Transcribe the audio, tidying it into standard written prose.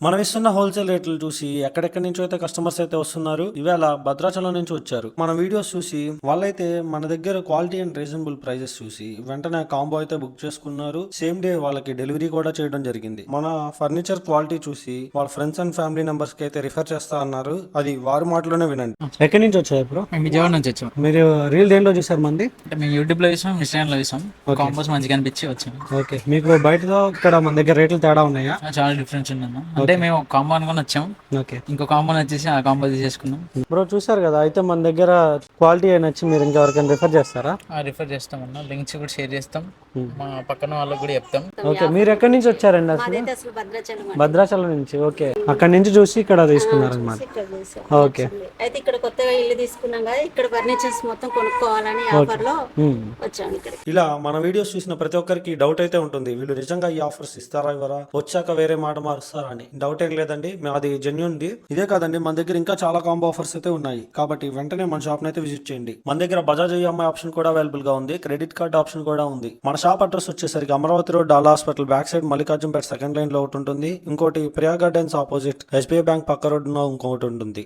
మనం ఇస్తున్న హోల్సేల్ రేట్లు చూసి ఎక్కడెక్కడి నుంచో అయితే కస్టమర్స్ అయితే వస్తున్నారు. ఇవాళ భద్రాచలం నుంచి వచ్చారు. మన వీడియోస్ చూసి వాళ్ళైతే మన దగ్గర క్వాలిటీ అండ్ రీజనబుల్ ప్రైజెస్ చూసి వెంటనే కాంబో అయితే బుక్ చేసుకున్నారు. సేమ్ డే వాళ్ళకి డెలివరీ కూడా చేయడం జరిగింది. మన ఫర్నిచర్ క్వాలిటీ చూసి వాళ్ళ ఫ్రెండ్స్ అండ్ ఫ్యామిలీ మెంబర్స్ కి అయితే రిఫర్ చేస్తా అన్నారు. అది వారి మాటలోనే వినండి. ఎక్కడి నుంచి వచ్చారు బ్రో? మేము విజయవాడ నుంచి వచ్చాం. మీరు రీల్ దేంట్లో చూసారు మంది? అంటే మేము యూట్యూబ్ లో చూసాం, ఇన్స్టాగ్రామ్ లో చూసాం. కాంబోస్ మంచిగా అనిపించి వచ్చాం. ఓకే, మీకు బయటతో ఇక్కడ మన దగ్గర రేట్లు తేడా ఉన్నాయా? చాలా డిఫరెన్స్ ఉందన్న. అంటే మేము ఒక కాంబో అనుకుని వచ్చాం, ఓకే, ఇంకో కాంబో వచ్చేసి ఆ కాంబో తీసేసుకున్నాం. బ్రో చూసారు కదా, అయితే మన దగ్గర క్వాలిటీ నచ్చి మీరు ఇంకెవరికైనా రిఫర్ చేస్తారా? రిఫర్ చేస్తాం అన్న, లింక్స్ కూడా షేర్ చేస్తాం, మా పక్కన వాళ్ళకి కూడా చెప్తాం. ఓకే, మీరు ఎక్కడి నుంచి వచ్చారండి అసలు? భద్రాచలం నుంచి. ఓకే, అక్కడి నుంచి చూసి ఇక్కడ తీసుకున్నారన్నమాట. ఓకే, అయితే ఇక్కడ కొత్తగా ఇల్లు తీసుకున్నాం కదా, ఇక్కడ ఫర్నిచర్స్ మొత్తం కొనుక్కోవాలని ఆఫర్ లో వచ్చాము ఇక్కడ. ఇలా మన వీడియోస్ చూసిన ప్రతి ఒక్కరికి డౌట్ అయితే ఉంటుంది, వీళ్ళు నిజంగా ఈ ఆఫర్స్ ఇస్తారా ఇవ్వరా, వచ్చాక వేరే మాట మారుస్తారా అని. డౌట్ ఏం లేదండి, అది జెన్యూన్ ది. ఇదే కాదండి, మన దగ్గర ఇంకా చాలా కాంబో ఆఫర్స్ అయితే ఉన్నాయి. కాబట్టి వెంటనే మన షాప్ అయితే విజిట్ చేయండి. మన దగ్గర బజాజ్ ఈఎంఐ ఆప్షన్ కూడా అవైలబుల్ గా ఉంది, క్రెడిట్ కార్డ్ ఆప్షన్ కూడా ఉంది. మన షాప్ అడ్రస్ వచ్చేసరికి అమరావతి రోడ్ డాలా hospital back side Mallikarjun Peta second line లో ఒకటి ఉంటుంది. ఇంకోటి Priya gardens opposite SBI bank పక్క రోడ్ ఇంకొకటి ఉంటుంది.